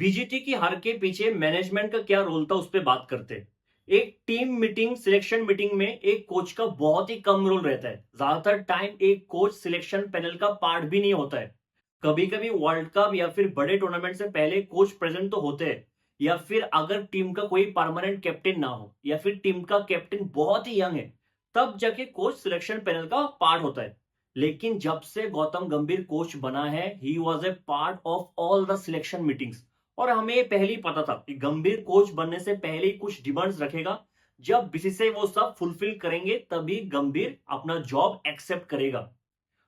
BGT की हार के पीछे मैनेजमेंट का क्या रोल था उस पर बात करते हैं। एक टीम मीटिंग सिलेक्शन मीटिंग में एक कोच का बहुत ही कम रोल रहता है। ज्यादातर टाइम एक कोच सिलेक्शन पैनल का पार्ट भी नहीं होता है। कभी कभी वर्ल्ड कप या फिर बड़े टूर्नामेंट से पहले कोच प्रेजेंट तो होते हैं, या फिर अगर टीम का कोई परमानेंट कैप्टन ना हो या फिर टीम का कैप्टन बहुत ही यंग है, तब जाके कोच सिलेक्शन पैनल का पार्ट होता है। लेकिन जब से गौतम गंभीर कोच बना है, he was a part of all the selection meetings. और हमें ये पहले ही पता था कि गंभीर कोच बनने से पहले ही कुछ डिमांड्स रखेगा। जब बीसीसीआई वो सब फुलफिल करेंगे तभी गंभीर अपना जॉब एक्सेप्ट करेगा।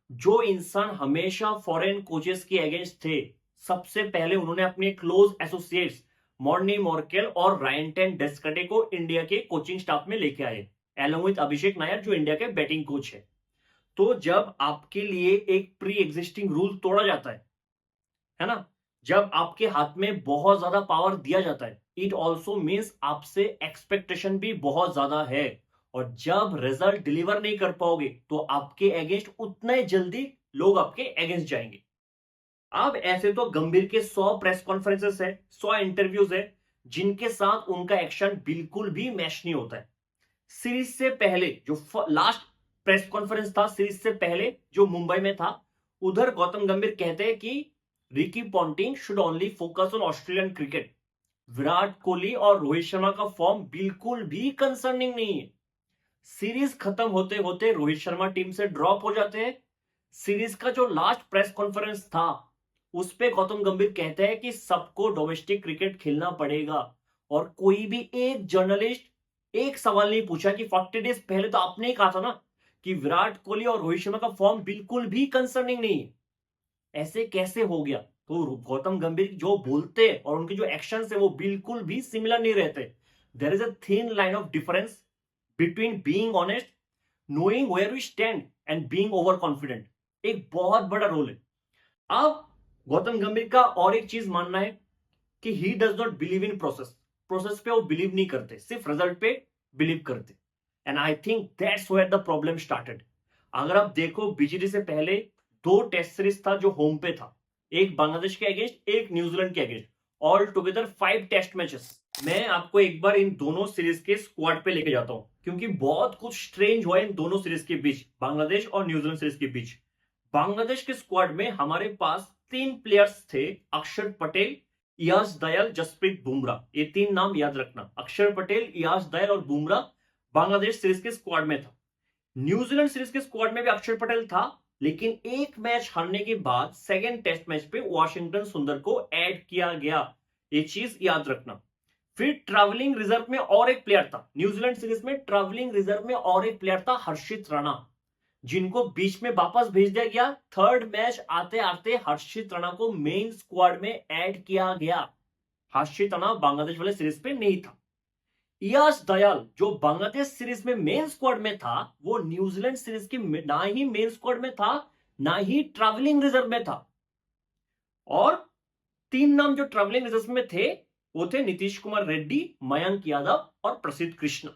जो इंसान हमेशा फॉरेन कोचेस के अगेंस्ट थे, सबसे पहले उन्होंने अपने क्लोज एसोसिएट्स मॉर्नी मॉर्केल और रायन टेन डेस्कटे को इंडिया के कोचिंग स्टाफ में लेके आए, एलोंग विद अभिषेक नायर जो इंडिया के बैटिंग कोच है। तो जब आपके लिए एक प्री एग्जिस्टिंग रूल तोड़ा जाता है ना, जब आपके हाथ में बहुत ज्यादा पावर दिया जाता है, इट ऑल्सो मीन्स आपसे एक्सपेक्टेशन भी बहुत ज्यादा है। और जब रिजल्ट डिलीवर नहीं कर पाओगे तो आपके अगेंस्ट उतने जल्दी लोग आपके अगेंस्ट जाएंगे। अब ऐसे तो गंभीर के 100 प्रेस कॉन्फ्रेंसेस है, 100 इंटरव्यूज है, जिनके साथ उनका एक्शन बिल्कुल भी मैच नहीं होता है। सीरीज से पहले जो लास्ट प्रेस कॉन्फ्रेंस था, सीरीज से पहले जो मुंबई में था, उधर गौतम गंभीर कहते हैं कि Ricky Ponting should only focus on Australian cricket. Virat Kohli और रोहित शर्मा का फॉर्म बिल्कुल भी कंसर्निंग नहीं है। सीरीज खत्म होते होते रोहित शर्मा टीम से ड्रॉप हो जाते हैं। सीरीज का जो लास्ट प्रेस कॉन्फ्रेंस था, उस पे गौतम गंभीर कहते हैं कि सबको डोमेस्टिक क्रिकेट खेलना पड़ेगा। और कोई भी एक जर्नलिस्ट एक सवाल नहीं पूछा कि 40 डेज पहले तो आपने ही कहा था ना कि विराट कोहली और रोहित शर्मा का फॉर्म बिल्कुल भी कंसर्निंग नहीं है। ऐसे कैसे हो गया? तो गौतम गंभीर जो बोलते हैं और उनके जो एक्शन है वो बिल्कुल भी सिमिलर नहीं रहते। There is a thin line of difference between being honest, knowing where we stand and being over confident. एक बहुत बड़ा रोल है। अब गौतम गंभीर का और एक चीज मानना है कि he does not believe in process. Process पे वो बिलीव नहीं करते, सिर्फ रिजल्ट पे बिलीव करते। And I think that's where the problem started. अगर आप देखो, बीजीटी से पहले 2 टेस्ट सीरीज था जो होम पे था, एक बांग्लादेश के अगेंस्ट, एक न्यूजीलैंड के against, all together 5 test matches. मैं आपको एक बार इन दोनों सीरीज के स्क्वाड पे लेके जाता हूं, क्योंकि बहुत कुछ स्ट्रेंज हुआ इन दोनों सीरीज के बीच, बांग्लादेश और न्यूजीलैंड सीरीज के बीच। बांग्लादेश के स्क्वाड में हमारे पास 3 प्लेयर्स थे, अक्षर पटेल, इयाज दयाल, जसप्रीत बुमराह। ये 3 नाम याद रखना, अक्षर पटेल, इयाज दयाल और बुमराह बांग्लादेश सीरीज के स्क्वाड में था। न्यूजीलैंड सीरीज के स्क्वाड में भी अक्षर पटेल था, लेकिन एक मैच हारने के बाद सेकेंड टेस्ट मैच पे वाशिंगटन सुंदर को ऐड किया गया। ये चीज याद रखना। फिर ट्रैवलिंग रिजर्व में और एक प्लेयर था, न्यूजीलैंड सीरीज में ट्रैवलिंग रिजर्व में और एक प्लेयर था, हर्षित राणा, जिनको बीच में वापस भेज दिया गया। थर्ड मैच आते आते हर्षित राणा को मेन स्क्वाड में ऐड किया गया। हर्षित राणा बांग्लादेश वाले सीरीज पे नहीं था। इयास दयाल जो बांग्लादेश सीरीज में मेन स्क्वाड में था, वो न्यूजीलैंड सीरीज की ना ही मेन स्क्वाड में था, ना ही ट्रैवलिंग रिजर्व में था। और 3 नाम जो ट्रैवलिंग रिजर्व में थे, वो थे नीतीश कुमार रेड्डी, मयंक यादव और प्रसिद्ध कृष्णा।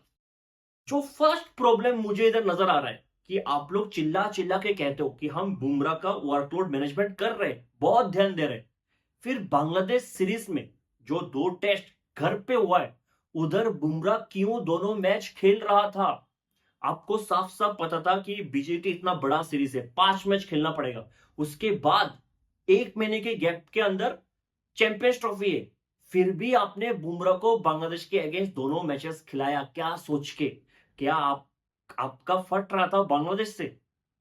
जो फर्स्ट प्रॉब्लम मुझे इधर नजर आ रहा है कि आप लोग चिल्ला चिल्ला के कहते हो कि हम बुमराह का वर्कलोड मैनेजमेंट कर रहे हैं, बहुत ध्यान दे रहे हैं। फिर बांग्लादेश सीरीज में जो 2 टेस्ट घर पे हुआ है, उधर बुमराह क्यों दोनों मैच खेल रहा था? आपको साफ साफ पता था कि बीजेटी इतना बड़ा सीरीज है, 5 मैच खेलना पड़ेगा, उसके बाद 1 महीने के गैप के अंदर चैंपियंस ट्रॉफी है। फिर भी आपने बुमराह को बांग्लादेश के अगेंस्ट दोनों मैचेस खिलाया, क्या सोच के? क्या आपका फट रहा था बांग्लादेश से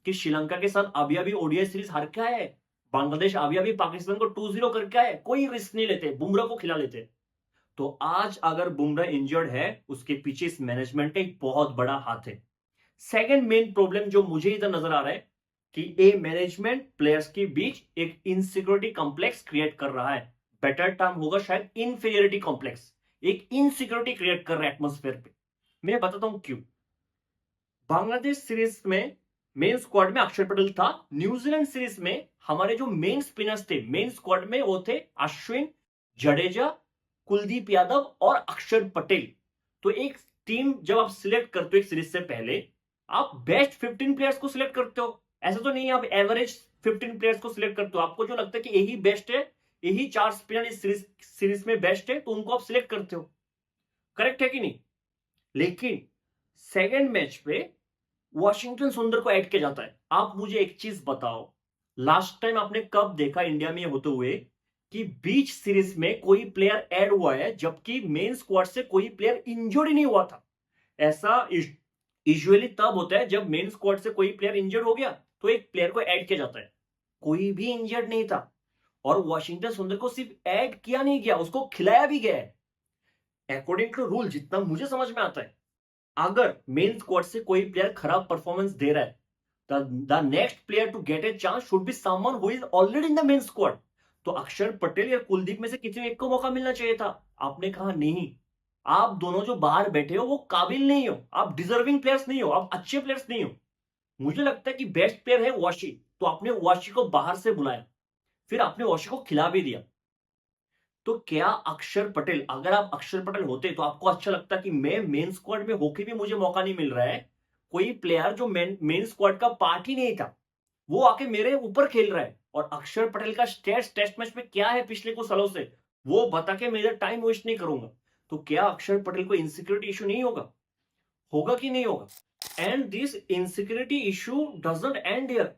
कि श्रीलंका के साथ अभी अभी ओडीआई सीरीज हार के आया है, बांग्लादेश अभी अभी पाकिस्तान को 2-0 करके आया है, कोई रिस्क नहीं लेते, बुमराह को खिला लेते। तो आज अगर बुमराह इंजर्ड है, उसके पीछे इस मैनेजमेंट का एक बहुत बड़ा हाथ है। सेकंड मेन प्रॉब्लम जो मुझे इधर नजर आ रहा है कि ए मैनेजमेंट प्लेयर्स के बीच एक इनसिक्योरिटी कॉम्प्लेक्स क्रिएट कर रहा है। बेटर टर्म होगा शायद इनफीरियरिटी कॉम्प्लेक्स। एक इनसिक्योरिटी क्रिएट कर रहा है एटमॉस्फेयर पे। मैं बताता हूं क्यों। बांग्लादेश सीरीज में मेन स्क्वाड में अक्षर पटेल था। न्यूजीलैंड सीरीज में हमारे जो मेन स्पिनर्स थे मेन स्क्वाड में, वो थे अश्विन, जडेजा, कुलदीप यादव और अक्षर पटेल। तो एक टीम जब आप सिलेक्ट करते हो एक सीरीज से पहले, आप बेस्ट 15 प्लेयर्स को सिलेक्ट करते हो। ऐसा तो नहीं आप एवरेज 15 प्लेयर्स को सिलेक्ट करते हो, आपको जो लगता है कि यही बेस्ट है, यही 4 स्पिनर इस सीरीज में बेस्ट है, तो उनको आप सिलेक्ट करते हो। करेक्ट है कि नहीं? लेकिन सेकंड मैच पे वॉशिंगटन सुंदर को ऐड किया जाता है। आप मुझे एक चीज बताओ, लास्ट टाइम आपने कब देखा इंडिया में होते हुए कि बीच सीरीज में कोई प्लेयर ऐड हुआ है जबकि मेन स्क्वाड से कोई प्लेयर इंजर्ड ही नहीं हुआ था? ऐसा यूजुअली तब होता है जब मेन स्क्वाड से कोई प्लेयर इंजर्ड हो गया तो एक प्लेयर को ऐड किया जाता है। कोई भी इंजर्ड नहीं था और वॉशिंगटन सुंदर को सिर्फ ऐड किया नहीं गया, उसको खिलाया भी गया है। अकॉर्डिंग टू रूल, जितना मुझे समझ में आता है, अगर मेन स्क्वाड से कोई प्लेयर खराब परफॉर्मेंस दे रहा है, the next player to get a chance should be someone who is already in the main squad. तो अक्षर पटेल या कुलदीप में से किसी एक को मौका मिलना चाहिए था। आपने कहा नहीं, आप दोनों जो बाहर बैठे हो वो काबिल नहीं हो, आप डिजर्विंग प्लेयर्स नहीं हो, आप अच्छे प्लेयर्स नहीं हो। मुझे लगता है कि बेस्ट प्लेयर है वॉशी, तो आपने वॉशी को बाहर से बुलाया, फिर आपने वॉशी को खिला भी दिया। तो क्या अक्षर पटेल, अगर आप अक्षर पटेल होते तो आपको अच्छा लगता कि मैं मेन स्क्वाड में होके भी मुझे मौका नहीं मिल रहा है, कोई प्लेयर जो मेन स्क्वाड का पार्ट ही नहीं था वो आके मेरे ऊपर खेल रहा है, और अक्षर पटेल का स्टेट्स टेस्ट मैच में क्या है पिछले कुछ सालों से वो बता के मेरा टाइम वेस्ट नहीं करूंगा। तो क्या अक्षर पटेल को इनसिक्योरिटी इशू नहीं होगा? होगा कि नहीं होगा? And this insecurity issue doesn't and here.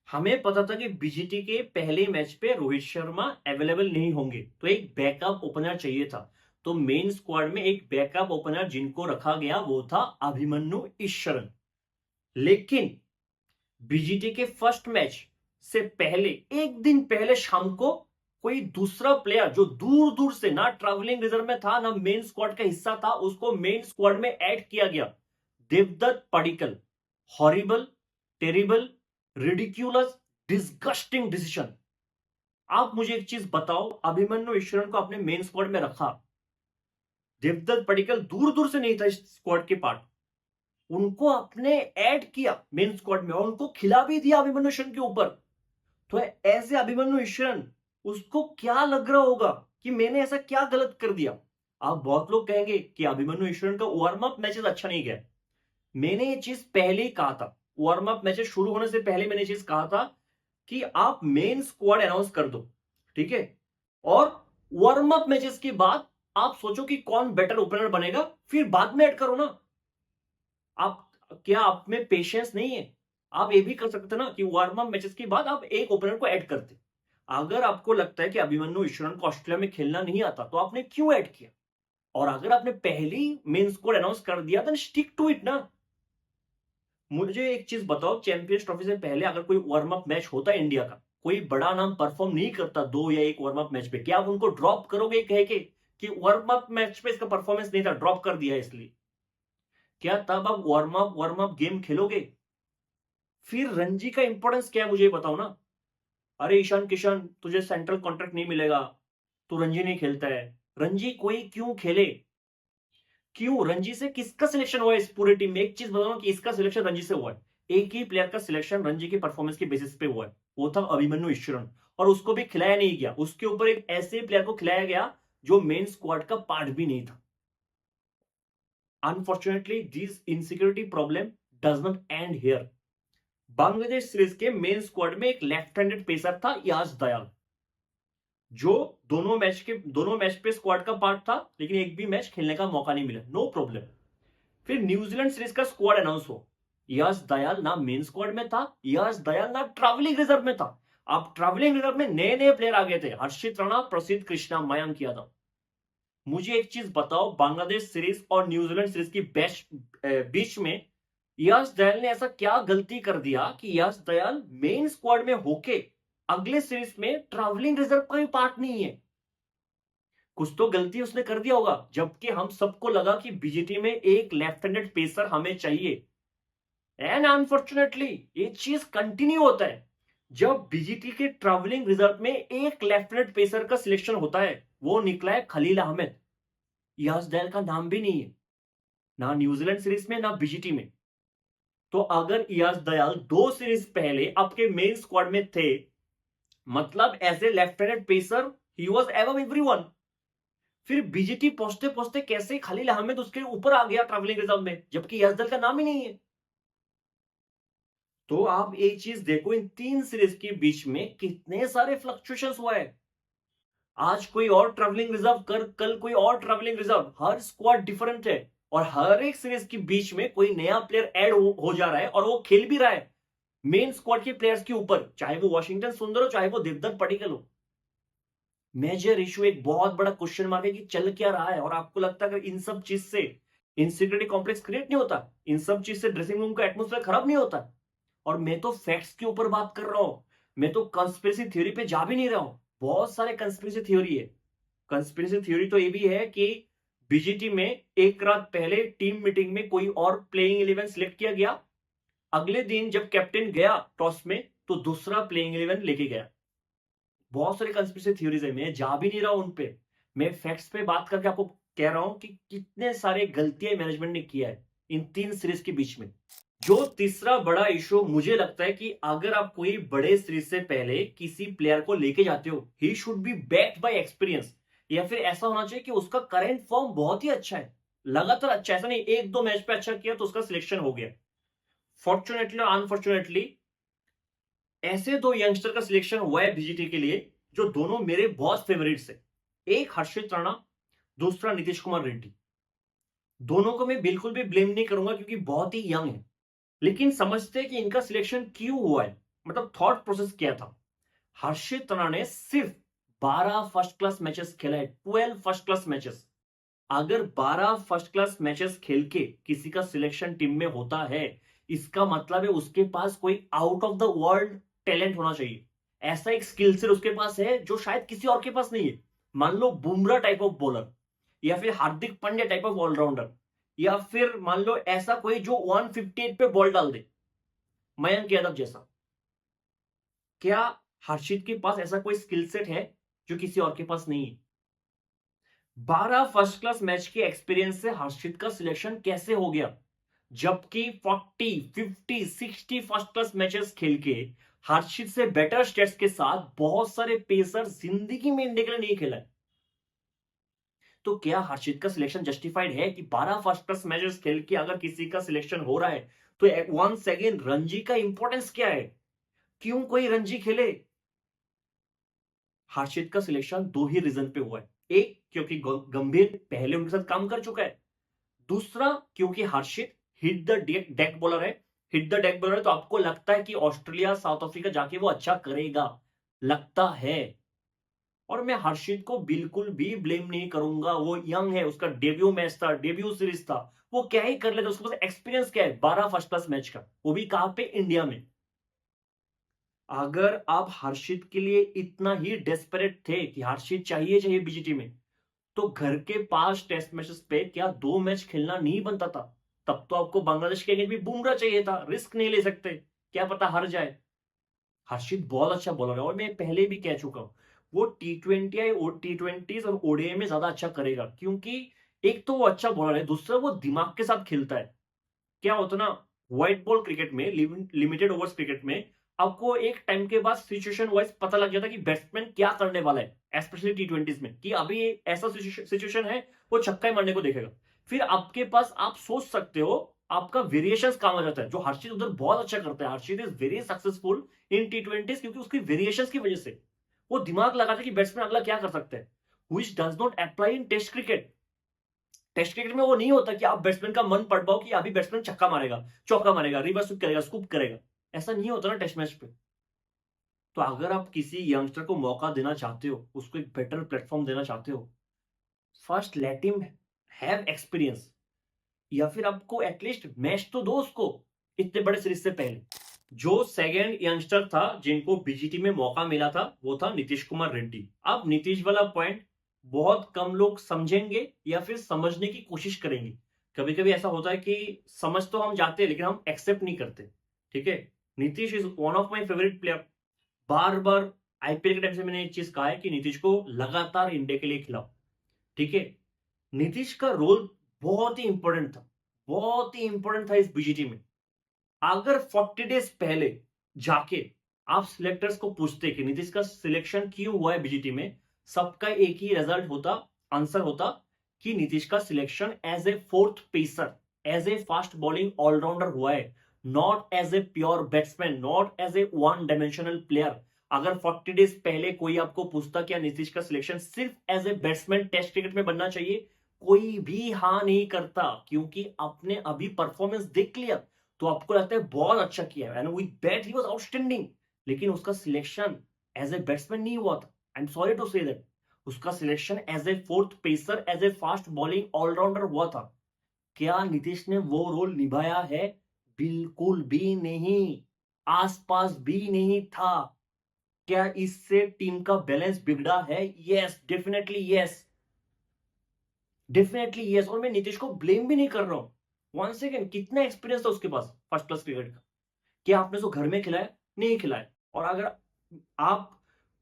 हमें पता था कि बीजीटी के पहले मैच पे रोहित शर्मा अवेलेबल नहीं होंगे, तो एक बैकअप ओपनर चाहिए था। तो मेन स्क्वाड में एक बैकअप ओपनर जिनको रखा गया वो था अभिमन्यु ईश्वरन। लेकिन बीजीटी के फर्स्ट मैच से पहले, एक दिन पहले शाम को, कोई दूसरा प्लेयर जो दूर दूर से ना ट्रैवलिंग रिजर्व में था ना मेन स्क्वाड का हिस्सा था, उसको मेन स्क्वाड में ऐड किया गया। Devdutt Padikkal. Horrible, terrible, ridiculous, disgusting decision. आप मुझे एक चीज बताओ, अभिमन्यु ईश्वरन को आपने मेन स्क्वाड में रखा, देवदत्त पडिक्कल दूर दूर से नहीं था इस स्क्वाड के पार्ट, उनको आपने ऐड किया मेन स्क्वाड में और उनको खिला भी दिया अभिमन्यु ईश्वरन के ऊपर। तो ऐसे अभिमन्यु ईश्वरन, उसको क्या लग रहा होगा कि मैंने ऐसा क्या गलत कर दिया? आप बहुत लोग कहेंगे कि अभिमन्यु ईश्वरन का वार्म अप मैचेस अच्छा नहीं गया। मैंने ये चीज पहले ही कहा था, वार्म अप मैचेस शुरू होने से पहले मैंने चीज कहा था कि आप मेन स्क्वाड अनाउंस कर दो, ठीक है, और वार्म अप मैचेस के बाद आप सोचो कि कौन बेटर ओपनर बनेगा, फिर बाद में ऐड करो ना। आप, क्या आप में पेशेंस नहीं है? आप ये भी कर सकते ना कि वार्म अप मैचेस के बाद आप एक ओपनर को ऐड करते। अगर आपको लगता है कि अभिमन्यु ईश्वरन को ऑस्ट्रेलिया में खेलना नहीं आता तो आपने क्यों ऐड किया? और अगर आपने पहले ही मेन स्क्वाड अनाउंस कर दिया देन स्टिक टू इट ना। मुझे एक चीज बताओ, चैंपियंस ट्रॉफी से पहले अगर कोई वार्म अप मैच होता है इंडिया का, कोई बड़ा नाम परफॉर्म नहीं करता 2 या 1 वार्म अप मैच पे, क्या आप उनको ड्रॉप करोगे कह के कि वार्म अप मैच पे इसका परफॉर्मेंस नहीं था, ड्रॉप कर दिया इसलिए? क्या तब आप वार्म अप गेम खेलोगे? फिर रणजी का इंपॉर्टेंस क्या है मुझे बताओ ना। अरे ईशान किशन, तुझे सेंट्रल कॉन्ट्रैक्ट नहीं मिलेगा, तू रणजी नहीं खेलता है। रणजी कोई क्यों खेले? क्यों? रणजी से किसका सिलेक्शन हुआ है इस पूरी टीम में? एक चीज बताओ कि इसका सिलेक्शन रणजी से हुआ है। एक ही प्लेयर का सिलेक्शन रणजी की परफॉर्मेंस के बेसिस पे हुआ है, वो था अभिमन्यु ईश्वरन, और उसको भी खिलाया नहीं गया, उसके ऊपर एक ऐसे प्लेयर को खिलाया गया जो मेन स्क्वाड का पार्ट भी नहीं था। Unfortunately this insecurity problem does not and here. Bangladesh series के मेन स्क्वाड में एक लेफ्ट हैंडेड पेसर था याज दयाल, जो दोनों मैच पे स्क्वाड का पार्ट था, लेकिन एक भी मैच खेलने का मौका नहीं मिला। No problem. फिर न्यूजीलैंड सीरीज का स्क्वाड अनाउंस हो, यश दयाल ना मेन स्क्वाड में था, यश दयाल ना ट्रैवलिंग रिजर्व में था। अब ट्रैवलिंग रिजर्व में नए नए प्लेयर आ गए थे, हर्षित राणा, प्रसिद्ध कृष्णा, मयंक यादव। मुझे एक चीज बताओ, बांग्लादेश सीरीज और न्यूजीलैंड सीरीज की बीच में यश दयाल ने ऐसा क्या गलती कर दिया कि यश दयाल मेन स्क्वाड में होके अगले सीरीज में ट्रैवलिंग रिजर्व का भी पार्ट नहीं है? कुछ तो गलती उसने कर दिया होगा, जबकि हम सबको लगा कि बीजीटी में एक लेफ्ट हैंडेड पेसर हमें चाहिए। एंड अनफॉर्चुनेटली ये चीज कंटिन्यू होता है। जब बीजीटी के ट्रैवलिंग रिजर्व में एक लेफ्ट हैंडेड पेसर का सिलेक्शन होता है, वो निकला है खलील अहमद। यास दयाल का नाम भी नहीं है, ना न्यूजीलैंड सीरीज में ना बीजीटी में। तो अगर यास दयाल 2 सीरीज पहले आपके मेन स्क्वाड में थे, मतलब as a left handed pacer ही वाज एबव एवरीवन, फिर बीजीटी पहुंचते पहुंचते कैसे खलील अहमद उसके ऊपर आ गया ट्रैवलिंग रिजर्व में, जबकि यास दयाल का नाम ही नहीं है? तो आप एक चीज देखो, इन 3 सीरीज के बीच में कितने सारे फ्लक्चुएशंस हुआ है। आज कोई और ट्रैवलिंग रिजर्व कर, कल कोई और ट्रैवलिंग रिजर्व, हर स्क्वाड डिफरेंट है और हर एक सीरीज के बीच में कोई नया प्लेयर ऐड हो जा रहा है और वो खेल भी रहा है मेन स्क्वाड के प्लेयर्स के ऊपर, चाहे वो वॉशिंगटन सुंदर हो चाहे वो देवदत्त पडिक्कल हो। मेजर इशू, एक बहुत बड़ा क्वेश्चन मार्क है कि चल क्या रहा है। और आपको लगता है कि इन सब चीज से इनसिक्योरिटी कॉम्प्लेक्स क्रिएट नहीं होता, इन सब चीज से ड्रेसिंग रूम का एटमोस्फेयर खराब नहीं होता। और मैं तो फैक्ट्स के ऊपर बात कर रहा हूं, मैं तो कंस्पिरेसी थ्योरी पे जा भी नहीं रहा हूं। बहुत सारे कंस्पिरेसी थ्योरी है। कंस्पिरेसी थ्योरी तो ये भी है कि बीजीटी में एक रात पहले टीम मीटिंग में कोई और प्लेइंग 11 सिलेक्ट किया गया, अगले दिन जब कैप्टन गया टॉस में तो दूसरा प्लेइंग 11 लेके गया। बहुत सारे कंस्पिरेसी थ्योरीज है, मैं जा भी नहीं रहा हूं उन पे, मैं फैक्ट्स पे बात करके आपको कह रहा हूं कि कितने सारे गलतियां मैनेजमेंट ने किया है इन 3 सीरीज के बीच में। जो तीसरा बड़ा इशू मुझे लगता है कि अगर आप कोई बड़े सीरीज से पहले किसी प्लेयर को लेके जाते हो, he should be backed by experience, या फिर ऐसा होना चाहिए कि उसका करंट फॉर्म बहुत ही अच्छा है, लगातार अच्छा, ऐसा नहीं एक दो मैच पे अच्छा किया तो उसका सिलेक्शन हो गया। फॉर्चुनेटली और अनफॉर्चुनेटली ऐसे दो यंगस्टर का सिलेक्शन हुआ है बीजीटी के लिए जो दोनों मेरे बहुत फेवरेट्स है। एक हर्षित राणा, दूसरा नीतीश कुमार रेड्डी। दोनों को मैं बिल्कुल भी ब्लेम नहीं करूंगा क्योंकि बहुत ही यंग है, लेकिन समझते हैं कि इनका सिलेक्शन क्यों हुआ है, मतलब थॉट प्रोसेस क्या था। हर्षित राणा ने सिर्फ 12 फर्स्ट क्लास मैचेस खेला है, 12 फर्स्ट क्लास मैचेस। अगर 12 फर्स्ट क्लास मैचेस खेल के किसी का सिलेक्शन टीम में होता है, इसका मतलब है उसके पास कोई out of the world talent होना चाहिए। ऐसा एक स्किल सेट उसके पास है जो शायद किसी और के पास नहीं है। मान लो बुमराह टाइप ऑफ बॉलर, या फिर Hardik Pandya type of allrounder, या फिर मान लो ऐसा कोई जो 158 पे बॉल डाल दे, मयंक यादव जैसा। क्या हर्षित के पास ऐसा कोई स्किल सेट है जो किसी और के पास नहीं है? 12 फर्स्ट क्लास मैच के एक्सपीरियंस से हर्षित का सिलेक्शन कैसे हो गया, जबकि 40, 50, 60 फर्स्ट क्लास मैचेस खेल के हर्षित से बेटर स्टेट्स के साथ बहुत सारे पेसर जिंदगी में इंडिया के लिए नहीं खेला है। तो क्या हर्षित का सिलेक्शन जस्टिफाइड है कि 12 फर्स्ट क्लास मैचेस खेल के अगर किसी का सिलेक्शन हो रहा है तो वंस अगेन रणजी का इंपॉर्टेंस क्या है, क्यों कोई रणजी खेले? हर्षित का सिलेक्शन दो ही रीजन पे हुआ है। एक, क्योंकि गंभीर पहले उनके साथ काम कर चुका है। दूसरा, क्योंकि हर्षित हिट द डेक बॉलर है। हिट द डेक बॉलर है तो आपको लगता है कि ऑस्ट्रेलिया साउथ अफ्रीका जाके वो अच्छा करेगा, लगता है। और मैं हर्षित को बिल्कुल भी ब्लेम नहीं करूंगा, वो यंग है, उसका डेब्यू मैच था, डेब्यू सीरीज था, वो क्या ही कर लेता, उसके पास एक्सपीरियंस क्या है 12 फर्स्ट क्लास मैच का, वो भी कहां पे, इंडिया में। अगर आप हर्षित के लिए इतना ही डेस्परेट थे कि हर्षित चाहिए चाहिए बीजीटी में, तो घर के पास टेस्ट मैचेस पे क्या 2 मैच खेलना नहीं बनता था? तब तो आपको बांग्लादेश के अगेंस्ट भी बुमराह चाहिए था, रिस्क नहीं ले सकते, क्या पता हार जाए। हर्षित बहुत अच्छा बॉलर है और मैं पहले भी कह चुका हूं, वो टी20 और ओडीआई में ज्यादा अच्छा करेगा, क्योंकि एक तो वो अच्छा बॉलर है, दूसरा वो दिमाग के साथ खेलता है। क्या होता ना, व्हाइट बॉल क्रिकेट में, लिमिटेड ओवर्स क्रिकेट में आपको एक टाइम के बाद सिचुएशन वाइज पता लग जाता है कि बैट्समैन क्या करने वाला है, स्पेशली टी20 में, कि अभी ऐसा सिचुएशन है, वो छक्का ही मारने को देखेगा। फिर आपके पास आप सोच सकते हो, आपका वेरिएशंस काम आ जाता है, जो हर्षित उधर बहुत अच्छा करता है। हर्षित इज वेरी सक्सेसफुल इन टी20 क्योंकि उसकी वेरिएशंस की वजह से वो दिमाग लगाता है कि बैट्समैन अगला क्या कर सकते हैं, which does not apply in test cricket. Test cricket में वो नहीं होता कि आप बैट्समैन का मन पढ़ पाओ कि अभी बैट्समैन छक्का मारेगा, चौका मारेगा, रिवर्स स्वीप करेगा, स्कूप करेगा, ऐसा नहीं होता ना टेस्ट मैच पे। तो अगर आप किसी यंगस्टर को मौका देना चाहते हो, उसको एक बेटर प्लेटफॉर्म देना चाहते हो, first let him have experience, या फिर आपको एटलीस्ट मैच तो दो उसको इतने बड़े सीरीज से पहले। जो सेकंड यंगस्टर था जिनको बीजीटी में मौका मिला था वो था नीतीश कुमार रेड्डी। अब नीतीश वाला पॉइंट बहुत कम लोग समझेंगे या फिर समझने की कोशिश करेंगे। कभी कभी ऐसा होता है कि समझ तो हम जाते हैं लेकिन हम एक्सेप्ट नहीं करते। ठीक है, Nitish is one of my favourite player. Bar bar IPL के टाइम से मैंने एक चीज कहा है कि नीतीश को लगातार इंडिया के लिए खिलाओ। ठीक है, नीतीश का रोल बहुत ही इंपॉर्टेंट था, बहुत ही इंपॉर्टेंट था इस बीजीटी में। अगर 40 डेज पहले जाके आप सिलेक्टर्स को पूछते कि नीतीश का सिलेक्शन क्यों हुआ है बीजीटी में, सबका एक ही रिजल्ट होता, आंसर होता कि नीतीश का selection as a fourth pacer, as a fast bowling allrounder हुआ है, not as a pure batsman, not as a one dimensional player. अगर 40 डेज पहले कोई आपको पूछता क्या नीतीश का सिलेक्शन सिर्फ as a batsman test cricket में बनना चाहिए, कोई भी हाँ नहीं करता, क्योंकि आपने अभी परफॉर्मेंस देख लिया तो आपको लगता है बहुत अच्छा किया and with bat he was outstanding, लेकिन उसका सिलेक्शन एज ए बैट्समैन नहीं हुआ था। I am sorry to say that. उसका selection as a fourth pacer, as a fast bowling allrounder हुआ था। क्या नीतीश ने वो रोल निभाया है? बिल्कुल भी नहीं, आसपास भी नहीं था। क्या इससे टीम का बैलेंस बिगड़ा है? Yes, definitely yes, definitely yes. और मैं नीतीश को ब्लेम भी नहीं कर रहा हूं। वन सेकेंड, कितना एक्सपीरियंस था उसके पास फर्स्ट क्लास क्रिकेट का? क्या आपने उसको घर में खिलाया? नहीं खिलाया। और अगर आप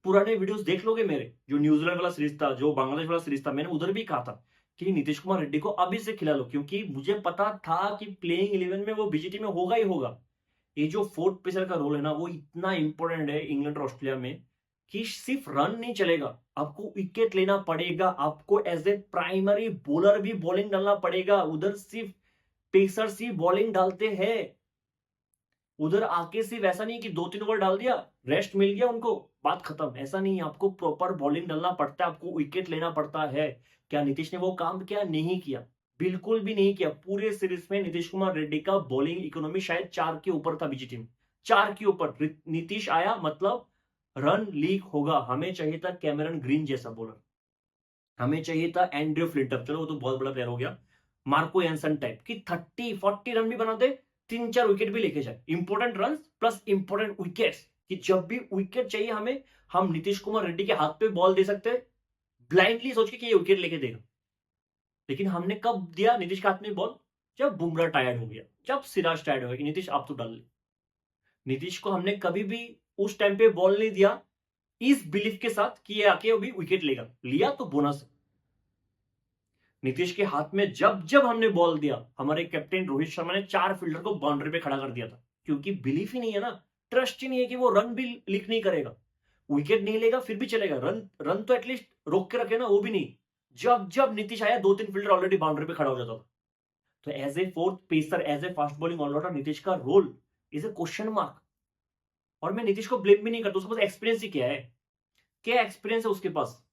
पुराने वीडियोस देख लोगे मेरे, जो न्यूजीलैंड वाला सीरीज था, जो बांग्लादेश वाला सीरीज था, मैंने उधर भी कहा था कि नीतीश कुमार रेड्डी को अभी से खिला लो, क्योंकि मुझे पता था कि प्लेइंग 11 में वो बीजीटी में होगा ही होगा। ये जो फोर्थ पेसर का रोल है ना, वो इतना इंपॉर्टेंट है इंग्लैंड और ऑस्ट्रेलिया में कि सिर्फ रन नहीं चलेगा, आपको विकेट लेना पड़ेगा, आपको एज ए प्राइमरी बॉलर भी बॉलिंग डालना पड़ेगा। उधर सिर्फ पेसर्स ही बॉलिंग डालते हैं। उधर आके सिर्फ ऐसा नहीं कि 2-3 ओवर डाल दिया, रेस्ट मिल गया उनको, बात खत्म, ऐसा नहीं है। आपको प्रॉपर बॉलिंग डालना पड़ता है, आपको विकेट लेना पड़ता है। क्या नीतीश ने वो काम किया? नहीं किया, बिल्कुल भी नहीं किया। पूरे सीरीज में नीतीश कुमार रेड्डी का बॉलिंग इकोनॉमी शायद 4 के ऊपर था बीजीटी में, 4 के ऊपर। नीतीश आया मतलब रन लीक होगा। हमें चाहिए था कैमेरन ग्रीन जैसा बॉलर, हमें चाहिए था एंड्रयू फ्लिंटअप, चलो वो तो बहुत बड़ा प्लेयर हो गया, मार्को एंसन टाइप की 30-40 रन भी बना दे, 3-4 विकेट भी लेके जाए, important run plus important wickets, कि जब भी विकेट चाहिए हमें, हम नीतीश कुमार रेड्डी के हाथ पे बॉल दे सकते हैं ब्लाइंडली सोच के कि ये विकेट लेके देगा। लेकिन हमने कब दिया नीतीश के हाथ में बॉल? जब बुमराह टायर्ड हो गया, जब सिराज टायर्ड हो गया, नीतीश आप तो डाल ले। नीतीश को हमने कभी भी उस टाइम पे बॉल नहीं दिया इस बिलीफ के साथ कि ये आके अभी विकेट लेगा, लिया तो बोनस। नीतीश के हाथ में जब जब हमने बॉल दिया, हमारे कैप्टन रोहित शर्मा ने 4 फील्डर को बाउंड्री पे खड़ा कर दिया था, क्योंकि बिलीफ ही नहीं है ना, ट्रस्ट ही नहीं है कि वो रन भी लीक नहीं करेगा। विकेट नहीं लेगा फिर भी चलेगा, रन रन तो एटलीस्ट रोक के रखे ना, वो भी नहीं। जब जब नीतीश आया 2-3 फील्डर ऑलरेडी बाउंड्री पे खड़ा हो जाता था। तो as a fourth pacer, as a fast bowling allrounder, Nitish का role is a question mark. और मैं नीतीश को ब्लेम भी नहीं करता, उसके पास एक्सपीरियंस ही क्या है? क्या एक्सपीरियंस है उसके पास?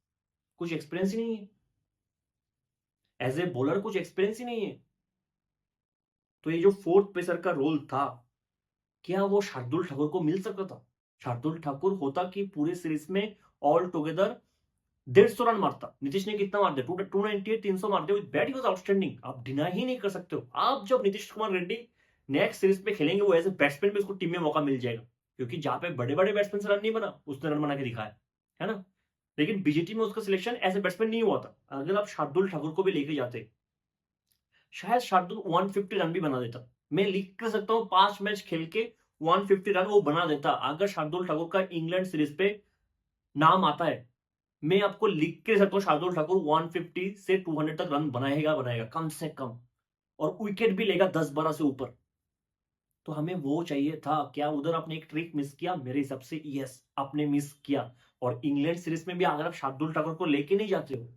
कुछ एक्सपीरियंस ही नहीं है, एज ए बॉलर कुछ एक्सपीरियंस ही नहीं है। तो ये जो फोर्थ पेसर का रोल था, क्या वो शार्दुल ठाकुर को मिल सकता था? शार्दुल ठाकुर होता कि पूरे सीरीज में ऑल टुगेदर 150 रन मारता। नीतीश ने कितना मार दिया? 298, 300 मार दिया। बैट वाज आउटस्टैंडिंग, आप डिनाई ही नहीं कर सकते हो। आप जब नीतीश कुमार रेड्डी नेक्स्ट सीरीज पे खेलेंगे, वो एज ए बैट्समैन भी उसको टीम में मौका मिल जाएगा, क्योंकि जहां पे बड़े बड़े बैट्समैन से रन नहीं बना, उसने रन बना के दिखाया है ना। लेकिन बीजीटी में उसका सिलेक्शन एज ए बैट्समैन नहीं हुआ था। अगर आप शार्दुल ठाकुर को भी लेके जाते, शायद शार्दुल 150 रन भी बना देता। मैं लिख कर सकता हूं 5 मैच खेल के 150 रन वो बना देता। अगर शार्दुल ठाकुर का इंग्लैंड सीरीज पे नाम आता है, मैं आपको लिख के सकता हूं शार्दुल ठाकुर 150 से 200 तक रन बनाएगा, बनाएगा कम से कम, और विकेट भी लेगा 10-12 से ऊपर। तो हमें वो चाहिए था। क्या उधर आपने एक ट्रिक मिस किया? मेरे हिसाब से यस, आपने मिस किया। और इंग्लैंड सीरीज में भी अगर आप शार्दुल ठाकुर को लेके नहीं जाते हो,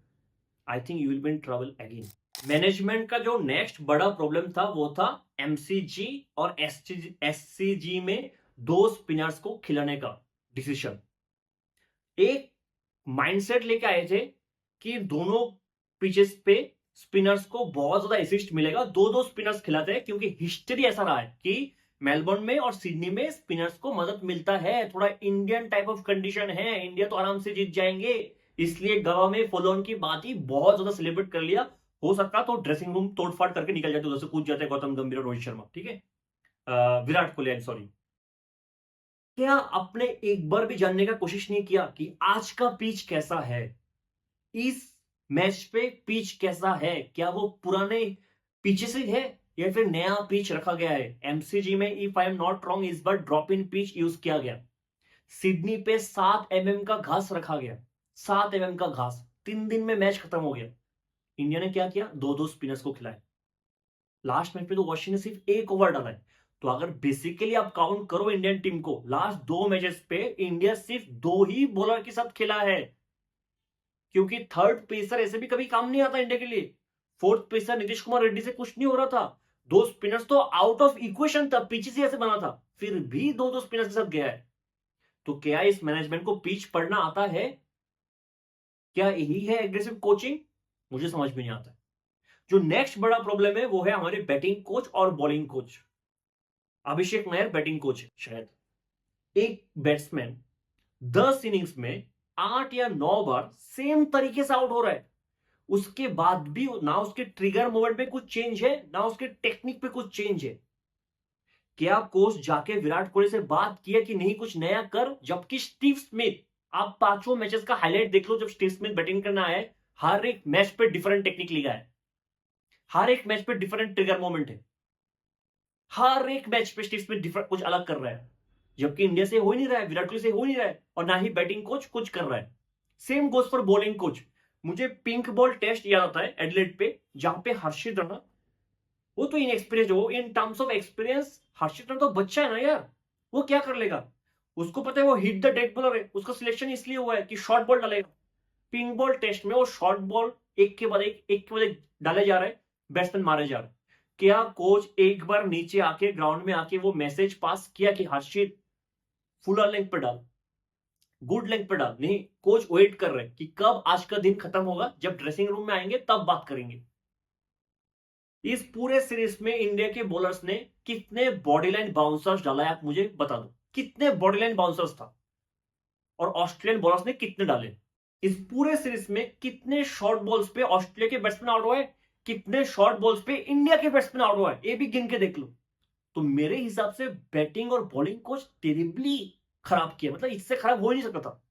I think you will be in trouble again. Management का जो नेक्स्ट बड़ा प्रॉब्लम था वो था एमसीजी और एससीजी में 2 स्पिनर्स को खिलाने का डिसीजन। एक माइंडसेट लेके आए थे कि दोनों पिचेस पे स्पिनर्स को बहुत ज्यादा असिस्ट मिलेगा, 2-2 स्पिनर्स खिलाते हैं, क्योंकि हिस्ट्री ऐसा रहा है कि मेलबोर्न में और सिडनी में स्पिनर्स को मदद मिलता है। थोड़ा इंडियन टाइप ऑफ कंडीशन है, इंडिया तो आराम से जीत जाएंगे, इसलिए गवा में फॉलो ऑन की बात ही बहुत ज्यादा सेलिब्रेट कर लिया। हो सकता तो ड्रेसिंग रूम तोड़फाड़ करके निकल जाते, उधर से कूद जाते गौतम गंभीर और रोहित शर्मा, ठीक है, विराट कोहली, आई एम सॉरी। क्या आपने एक बार भी जानने का कोशिश नहीं किया कि आज का पिच कैसा है, इस मैच पे पिच कैसा है? क्या वो पुराने पिच से है या फिर नया पिच रखा गया है? एमसीजी में if I am not wrong इस बार ड्रॉप इन पिच यूज किया गया। सिडनी पे 7 mm का घास रखा गया, 7 mm का घास। 3 दिन में मैच खत्म हो गया। इंडिया ने क्या किया? 2-2 स्पिनर्स को खिलाए। लास्ट मैच में तो वॉशिंग ने सिर्फ 1 ओवर डाला है। तो अगर बेसिकली आप काउंट करो इंडियन टीम को, लास्ट 2 मैचेस पे इंडिया सिर्फ 2 ही बॉलर के साथ खेला है, क्योंकि थर्ड पेसर ऐसे भी कभी काम नहीं आता इंडिया के लिए। फोर्थ पेसर नीतीश कुमार रेड्डी से कुछ नहीं हो रहा था। 2 स्पिनर्स तो आउट ऑफ इक्वेशन था, पिच ही ऐसे बना था, फिर भी 2-2 स्पिनर्स के साथ गया है। तो क्या इस मैनेजमेंट को पिच पढ़ना आता है? क्या यही है एग्रेसिव कोचिंग? मुझे समझ में नहीं आता। जो नेक्स्ट बड़ा प्रॉब्लम है वो है हमारे बैटिंग कोच और बॉलिंग कोच। अभिषेक नायर बैटिंग कोच है शायद। एक बैट्समैन 10 इनिंग्स में 8 या 9 बार सेम तरीके से आउट हो रहा है, उसके बाद भी ना उसके ट्रिगर मूवमेंट पे कुछ चेंज है, ना उसके टेक्निक पे कुछ चेंज है। क्या कोच जाके विराट कोहली से बात किया कि नहीं कुछ नया कर? जबकि स्टीव स्मिथ, आप पांचों मैचेस का हाईलाइट देख लो, जब स्टीव स्मिथ बैटिंग करना आया है, हर एक मैच पे डिफरेंट टेक्निक लिखा है, हर एक मैच पे डिफरेंट ट्रिगर मोमेंट है, हर एक मैच पे स्टीव स्मिथ डिफरेंट कुछ अलग कर रहा है। जबकि इंडिया से हो ही नहीं रहा है, विराट कोहली से हो ही नहीं रहा है, और ना ही बैटिंग कोच कुछ कर रहा है। Same goes for bowling coach. मुझे पिंक बॉल टेस्ट याद आता है एडिलेड पे, जहां पे हर्षित राणा, वो तो इनएक्सपीरियंस हो, इन टर्म्स ऑफ एक्सपीरियंस हर्षित राणा तो बच्चा है ना यार, वो क्या कर लेगा? उसको पता है वो हिट द डेड बॉलर है, उसका सिलेक्शन इसलिए हुआ है कि शॉर्ट बॉल डालेगा। पिंक बॉल टेस्ट में वो शॉर्ट बॉल एक के बाद एक डाले जा रहे हैं, बैट्समैन मारे जा रहे हैं। क्या कोच एक बार नीचे आके ग्राउंड में आके वो मैसेज पास किया कि हर्षित फुल लेंथ पर डाल, गुड लेंथ पर डाल? नहीं, कोच वेट कर रहे हैं कि कब आज का दिन खत्म होगा, जब ड्रेसिंग रूम में आएंगे तब बात करेंगे। इस पूरे सीरीज में इंडिया के बॉलर्स ने कितने बॉडी लाइन बाउंसर्स डाला है, आप मुझे बता दो, कितने बॉडी लाइन बाउंसर्स था? और ऑस्ट्रेलियन बॉलर्स ने कितने डाले? इस पूरे सीरीज में कितने शॉर्ट बॉल्स पे ऑस्ट्रेलिया के बैट्समैन आउट हुए, कितने शॉर्ट बॉल्स पे इंडिया के बैट्समैन आउट हुए, ये भी गिन के देख लो। तो मेरे हिसाब से बैटिंग और बॉलिंग कोच टेरिबली खराब किया, मतलब इससे खराब हो ही नहीं सकता था।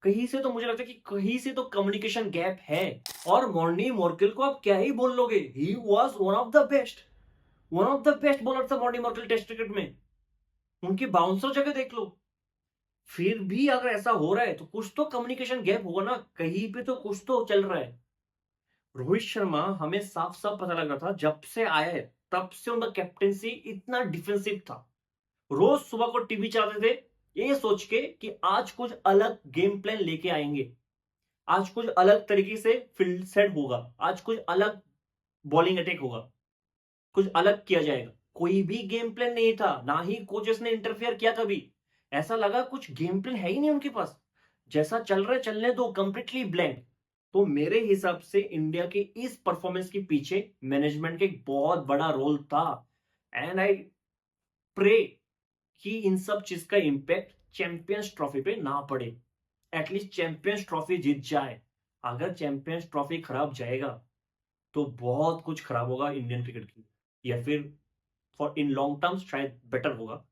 कहीं से तो मुझे लगता है कि कहीं से तो कम्युनिकेशन गैप है। और मॉर्नी मोर्केल को आप क्या ही बोल लोगे, he was one of the best bowler था मॉर्नी मोर्केल टेस्ट क्रिकेट में। उनकी बाउंसर जगह देख लो। फिर भी अगर ऐसा हो रहा है तो कुछ तो कम्युनिकेशन गैप होगा ना, कहीं पे तो कुछ तो चल रहा है। रोहित शर्मा, हमें साफ साफ पता लग रहा था जब से आया है तब से उनका कैप्टेंसी इतना डिफेंसिव था। रोज सुबह को टीवी चलाते थे ये सोच के कि आज कुछ अलग गेम प्लान लेके आएंगे, आज कुछ अलग तरीके से फील्ड सेट होगा, आज कुछ अलग बॉलिंग अटैक होगा, कुछ अलग किया जाएगा। कोई भी गेम प्लान नहीं था, ना ही कोचेस ने इंटरफेयर किया कभी। ऐसा लगा कुछ गेम प्लान है ही नहीं उनके पास, जैसा चल रहा है चलने दो, कंप्लीटली ब्लैंक। तो मेरे हिसाब से इंडिया के इस परफॉर्मेंस के पीछे मैनेजमेंट का एक बहुत बड़ा रोल था। एंड आई प्रे कि इन सब चीज का इंपैक्ट चैंपियंस ट्रॉफी पे ना पड़े, एटलीस्ट चैंपियंस ट्रॉफी जीत जाए। अगर चैंपियंस ट्रॉफी खराब जाएगा तो बहुत कुछ खराब होगा इंडियन क्रिकेट की, या फिर फॉर इन लॉन्ग टर्म शायद बेटर होगा,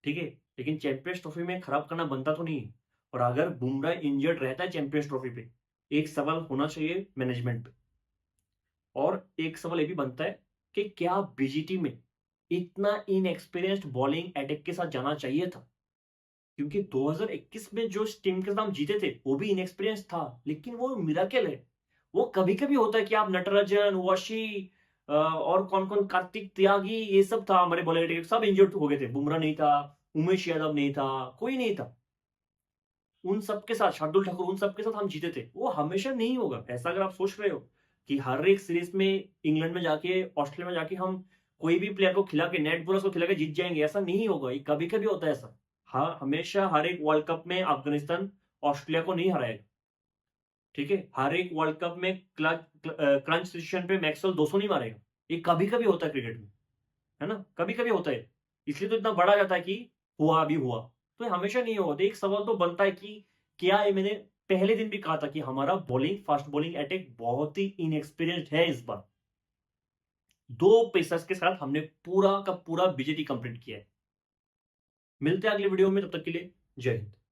ठीक है, लेकिन चैंपियंस ट्रॉफी में खराब करना बनता तो नहीं। और अगर बुमराह इंजर्ड रहता है चैंपियंस ट्रॉफी पे, एक सवाल होना चाहिए मैनेजमेंट पे, और एक सवाल ये भी बनता है कि क्या बीजीटी में इतना इनएक्सपीरियंस्ड बॉलिंग अटैक के साथ जाना चाहिए था? क्योंकि 2021 में जो टीम के नाम जीते थे वो भी इनएक्सपीरियंस था, लेकिन वो मिराकल है। वो कभी कभी होता है कि आप नटराजन, वशी और कौन कौन, कार्तिक त्यागी, ये सब था हमारे बॉलर, सब इंजर्ड हो गए थे, बुमराह नहीं था, उमेश यादव नहीं था, कोई नहीं था। उन सबके साथ, शार्दुल ठाकुर, उन सबके साथ हम जीते थे। वो हमेशा नहीं होगा ऐसा। अगर आप सोच रहे हो कि हर एक सीरीज में इंग्लैंड में जाके, ऑस्ट्रेलिया में जाके हम कोई भी प्लेयर को खिला के, नेट बॉलर्स को खिला के जीत जाएंगे, ऐसा नहीं होगा। ये कभी कभी होता है ऐसा। हाँ, हमेशा हर एक वर्ल्ड कप में अफगानिस्तान ऑस्ट्रेलिया को नहीं हराएगा, ठीक है। हर एक वर्ल्ड कप में क्रंच सिचुएशन पे मैक्सवेल 200 नहीं मारेगा। ये कभी कभी होता है क्रिकेट में, है ना, कभी कभी होता है। इसलिए तो इतना बड़ा जाता है कि हुआ अभी हुआ, तो ये हमेशा नहीं होगा। तो एक सवाल तो बनता है कि क्या, ये मैंने पहले दिन भी कहा था कि हमारा बॉलिंग, फास्ट बॉलिंग अटैक बहुत ही इनएक्सपीरियंस्ड है इस बार। 2 पेसर्स के साथ हमने पूरा का पूरा बीजेटी कंप्लीट किया है। मिलते हैं अगले वीडियो में, तब तक के लिए जय हिंद।